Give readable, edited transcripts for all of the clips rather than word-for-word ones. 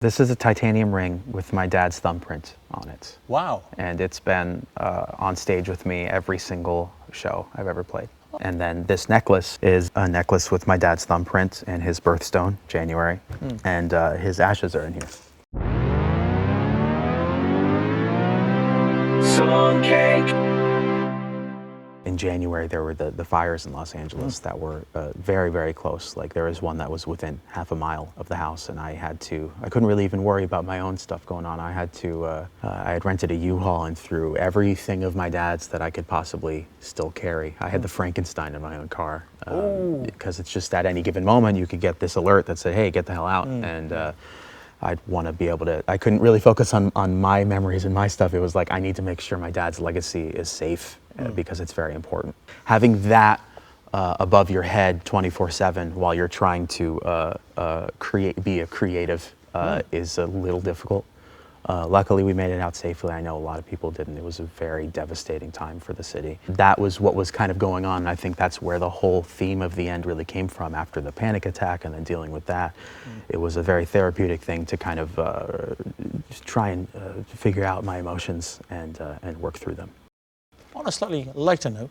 This is a titanium ring with my dad's thumbprint on it. Wow. And it's been on stage with me every single show I've ever played. And then this necklace is a necklace with my dad's thumbprint and his birthstone, January, and his ashes are in here. Song cake. In January, there were the fires in Los Angeles that were very, very close. Like there was one that was within half a mile of the house, and I couldn't really even worry about my own stuff going on. I had rented a U-Haul and threw everything of my dad's that I could possibly still carry. I had the Frankenstein in my own car, because it's just at any given moment you could get this alert that said, hey, get the hell out. And I'd want to be able to, I couldn't really focus on my memories and my stuff. It was like, I need to make sure my dad's legacy is safe because it's very important. Having that above your head 24/7 while you're trying to be a creative is a little difficult. Luckily, we made it out safely. I know a lot of people didn't. It was a very devastating time for the city. That was what was kind of going on, and I think that's where the whole theme of the end really came from after the panic attack and then dealing with that. It was a very therapeutic thing to kind of just try and figure out my emotions and work through them. On a slightly lighter note,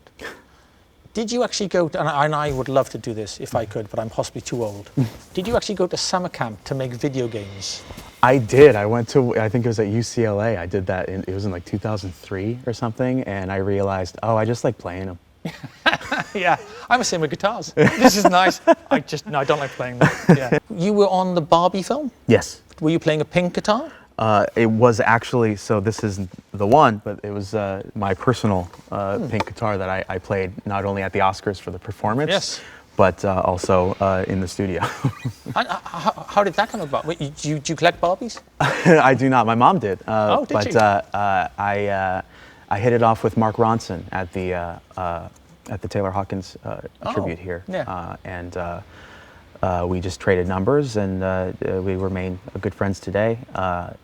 did you actually go to, and I would love to do this if I could, but I'm possibly too old. Did you actually go to summer camp to make video games? I did. I went to, I think it was at UCLA. I did that, it was in like 2003 or something, and I realized, oh, I just like playing them. Yeah, I'm the same with guitars. This is nice. I don't like playing them. Yeah. You were on the Barbie film? Yes. Were you playing a pink guitar? It was actually, so this isn't the one, but it was my personal pink guitar that I played not only at the Oscars for the performance, yes, but also in the studio. How did that come about? Wait, do you collect Barbies? I do not. My mom did. Did she? I hit it off with Mark Ronson at the Taylor Hawkins tribute here. Yeah. We just traded numbers, and we remain good friends today.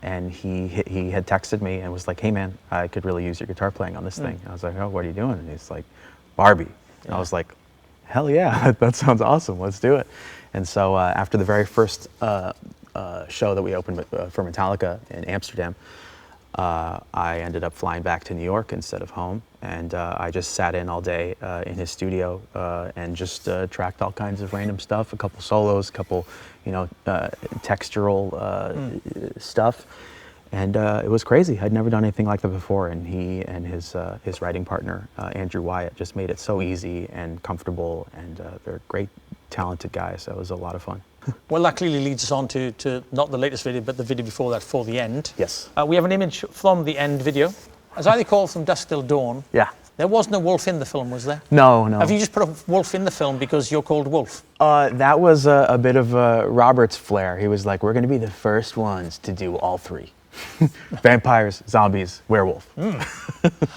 And he had texted me and was like, "Hey man, I could really use your guitar playing on this thing." And I was like, "Oh, what are you doing?" And he's like, "Barbie." And I was like, "Hell yeah, that sounds awesome. Let's do it." And so after the very first show that we opened for Metallica in Amsterdam, I ended up flying back to New York instead of home, and I just sat in all day in his studio and just tracked all kinds of random stuff, a couple solos, a couple, textural stuff, and it was crazy. I'd never done anything like that before, and he and his writing partner, Andrew Wyatt, just made it so easy and comfortable, and they're great, talented guys, so it was a lot of fun. Well, that clearly leads us on to not the latest video, but the video before that, For the End. Yes. We have an image from the end video. As I recall from Dusk Till Dawn, yeah, there was no wolf in the film, was there? No, no. Have you just put a wolf in the film because you're called Wolf? That was a bit of Robert's flair. He was like, we're going to be the first ones to do all three. Vampires, zombies, werewolf.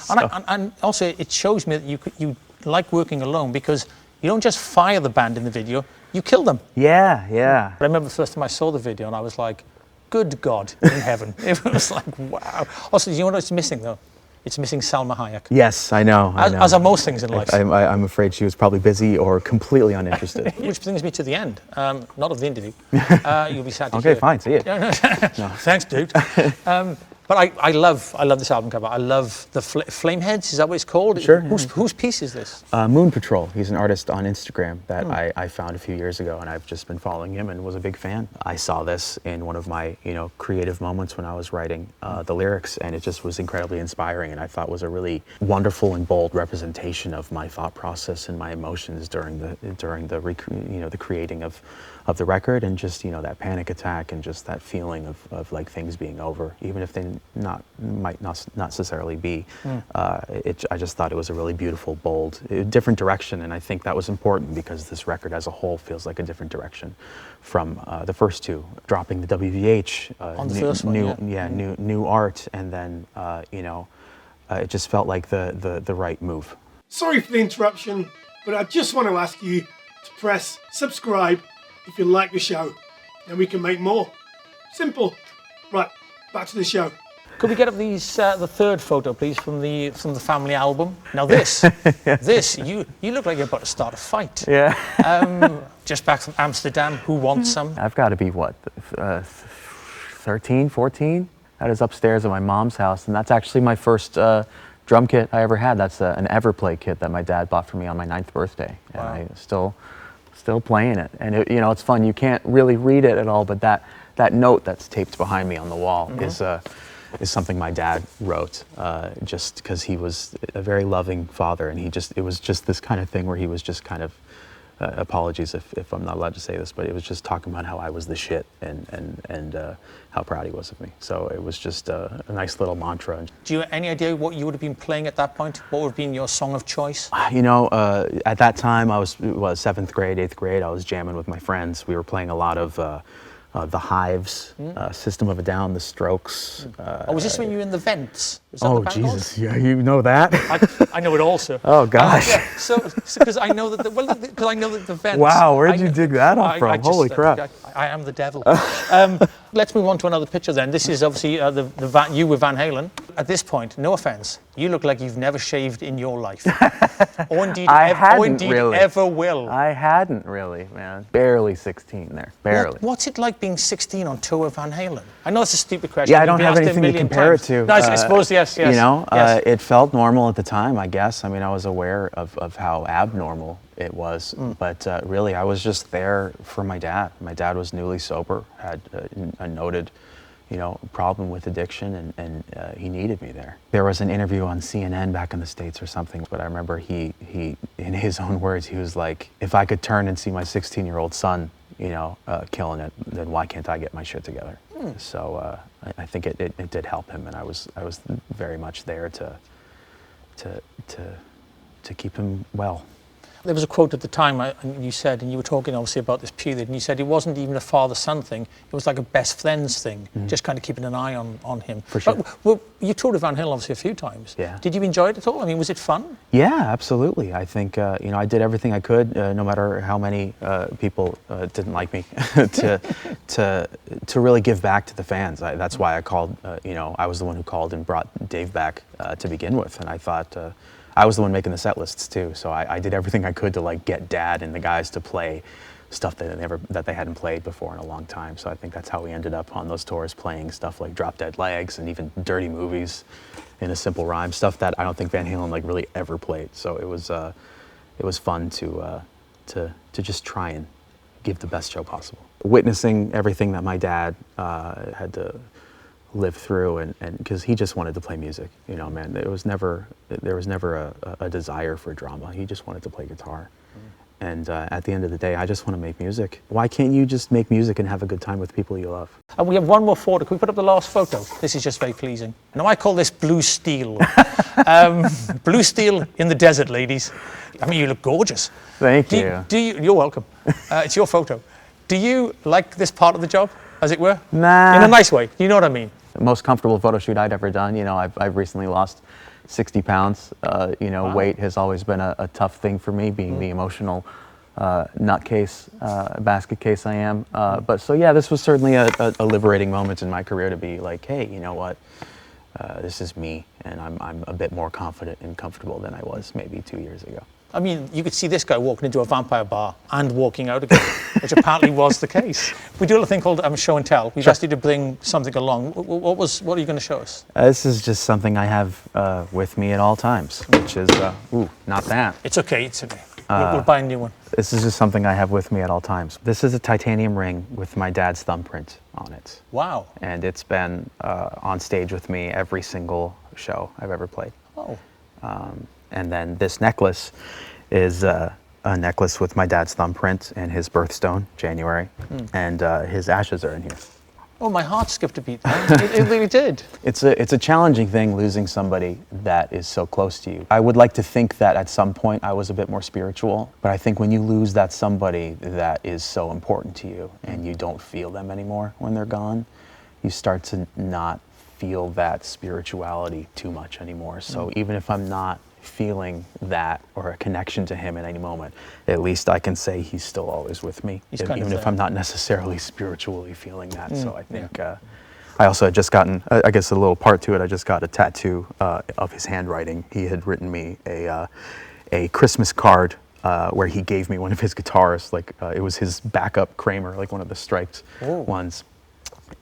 So. And also, it shows me that you like working alone, because you don't just fire the band in the video, you kill them. Yeah, yeah. I remember the first time I saw the video and I was like, good God in heaven. It was like, wow. Also, you know what it's missing though? It's missing Salma Hayek. Yes, I know. As are most things in life. I'm afraid she was probably busy or completely uninterested. Which brings me to the end, not of the interview. You'll be sad to okay, hear. fine, see it. No. Thanks, dude. But I love this album cover. I love the Flameheads, is that what it's called? Sure. Whose piece is this? Moon Patrol. He's an artist on Instagram that I found a few years ago, and I've just been following him and was a big fan. I saw this in one of my creative moments when I was writing the lyrics, and it just was incredibly inspiring, and I thought was a really wonderful and bold representation of my thought process and my emotions during the creating of the record, and just that panic attack and just that feeling of like things being over, even if they might not necessarily be. I just thought it was a really beautiful, bold, different direction, and I think that was important because this record as a whole feels like a different direction from the first two. Dropping the WVH, on the first one, new art, and then it just felt like the right move. Sorry for the interruption, but I just want to ask you to press subscribe if you like the show, and we can make more. Simple. Right, back to the show. Could we get up the third photo, please, from the family album? Now this, you look like you're about to start a fight. Yeah. Just back from Amsterdam. Who wants some? I've got to be what, 13, 14. That is upstairs at my mom's house, and that's actually my first drum kit I ever had. That's an Everplay kit that my dad bought for me on my 9th birthday, and Wow. I still playing it. And it, you know, it's fun. You can't really read it at all, but that note that's taped behind me on the wall is something my dad wrote, just because he was a very loving father, and it was just this kind of thing where he was just kind of, apologies if I'm not allowed to say this, but it was just talking about how I was the shit and how proud he was of me. So it was just a nice little mantra. Do you have any idea what you would have been playing at that point? What would have been your song of choice? You know, at that time I was 7th grade, 8th grade. I was jamming with my friends. We were playing a lot of The Hives, System of a Down, The Strokes. Was this when you were in the Vents? Was that the Oh, band Jesus, yeah, you know that? I know it also. Oh, gosh. Yeah, so because I know that because I know that the Vents. Wow, where did I- you dig that up from? Holy crap. I am the devil. Let's move on to another picture then. This is obviously you with Van Halen. At this point, no offense, you look like you've never shaved in your life. or indeed, really. ever will. I hadn't really, man. Barely 16 there, barely. What's it like being 16 on tour with Van Halen? I know it's a stupid question. Yeah, I You've don't been have asked it a anything to million compare times. it to. No, I suppose, yes. You know, yes. it felt normal at the time, I guess. I mean, I was aware of how abnormal it was, but really, I was just there for my dad. My dad was newly sober, had a noted, problem with addiction, and he needed me there. There was an interview on CNN back in the States or something, but I remember he in his own words, he was like, if I could turn and see my 16-year-old son, killing it, then why can't I get my shit together? So I think it did help him, and I was very much there to keep him well. There was a quote at the time, and you said, and you were talking obviously about this period, and you said it wasn't even a father-son thing, it was like a best friends thing, just kind of keeping an eye on him. For sure. But, well, you toured with Van Halen obviously a few times. Yeah. Did you enjoy it at all? I mean, was it fun? Yeah, absolutely. I think, I did everything I could, no matter how many people didn't like me, to really give back to the fans. That's why I called, I was the one who called and brought Dave back to begin with, and I thought, I was the one making the set lists too, so I did everything I could to get Dad and the guys to play stuff that they hadn't played before in a long time. So I think that's how we ended up on those tours, playing stuff like Drop Dead Legs and even Dirty Movies in a Simple Rhyme, stuff that I don't think Van Halen really ever played. So it was fun to just try and give the best show possible. Witnessing everything that my dad had to live through, and because he just wanted to play music, man. There was never a desire for drama. He just wanted to play guitar. And at the end of the day, I just want to make music. Why can't you just make music and have a good time with people you love? And we have one more photo. Can we put up the last photo? This is just very pleasing. Now I call this blue steel. Blue steel in the desert, ladies. I mean, you look gorgeous. Thank you. You're welcome. It's your photo. Do you like this part of the job, as it were? Nah. In a nice way. You know what I mean? The most comfortable photo shoot I'd ever done. I've recently lost 60 pounds. Wow. Weight has always been a tough thing for me, being the emotional nutcase, basket case I am. But so yeah, this was certainly a liberating moment in my career to be like, hey, you know what? This is me, and I'm a bit more confident and comfortable than I was maybe 2 years ago. I mean, you could see this guy walking into a vampire bar and walking out again, which apparently was the case. We do a thing called show and tell. We've asked you to bring something along. What are you going to show us? This is just something I have with me at all times, which is, not that. It's okay, it's okay. We'll buy a new one. This is just something I have with me at all times. This is a titanium ring with my dad's thumbprint on it. Wow. And it's been on stage with me every single show I've ever played. Oh. And then this necklace is a necklace with my dad's thumbprint and his birthstone, January, and his ashes are in here. Oh, my heart skipped a beat. It really did. It's a challenging thing, losing somebody that is so close to you. I would like to think that at some point I was a bit more spiritual, but I think when you lose that somebody that is so important to you and you don't feel them anymore when they're gone, you start to not feel that spirituality too much anymore. So even if I'm not feeling that or a connection to him at any moment, at least I can say he's still always with me, even if I'm not necessarily spiritually feeling that. So I think I also had just gotten, I guess a little part to it, I just got a tattoo of his handwriting. He had written me a Christmas card where he gave me one of his guitars, it was his backup Kramer, like one of the striped ones.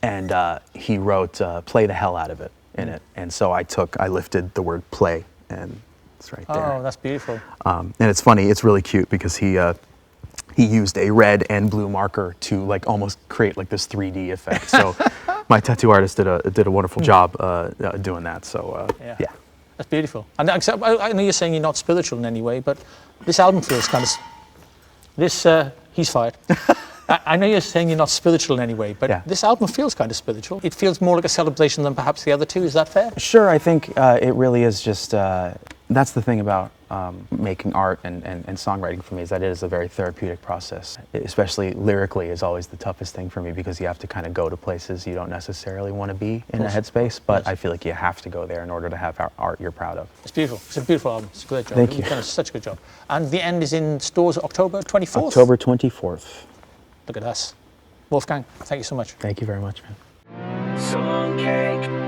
and he wrote "Play the Hell Out of It" in it. And so I lifted the word "play," and it's right there. Oh, that's beautiful. And it's funny, it's really cute because he used a red and blue marker to like almost create like this 3D effect. So my tattoo artist did a wonderful job doing that. So yeah. That's beautiful. And I know you're saying you're not spiritual in any way, but this album feels kind of he's fired. I know you're saying you're not spiritual in any way, but this album feels kind of spiritual. It feels more like a celebration than perhaps the other two. Is that fair? Sure, I think it really is just, that's the thing about making art and songwriting for me, is that it is a very therapeutic process. Especially lyrically is always the toughest thing for me because you have to kind of go to places you don't necessarily want to be in a headspace, but I feel like you have to go there in order to have art you're proud of. It's beautiful. It's a beautiful album. It's a great job. Thank you. You've done such a good job. And the end is in stores October 24th? October 24th. Look at us. Wolfgang, thank you so much. Thank you very much, man. Song cake.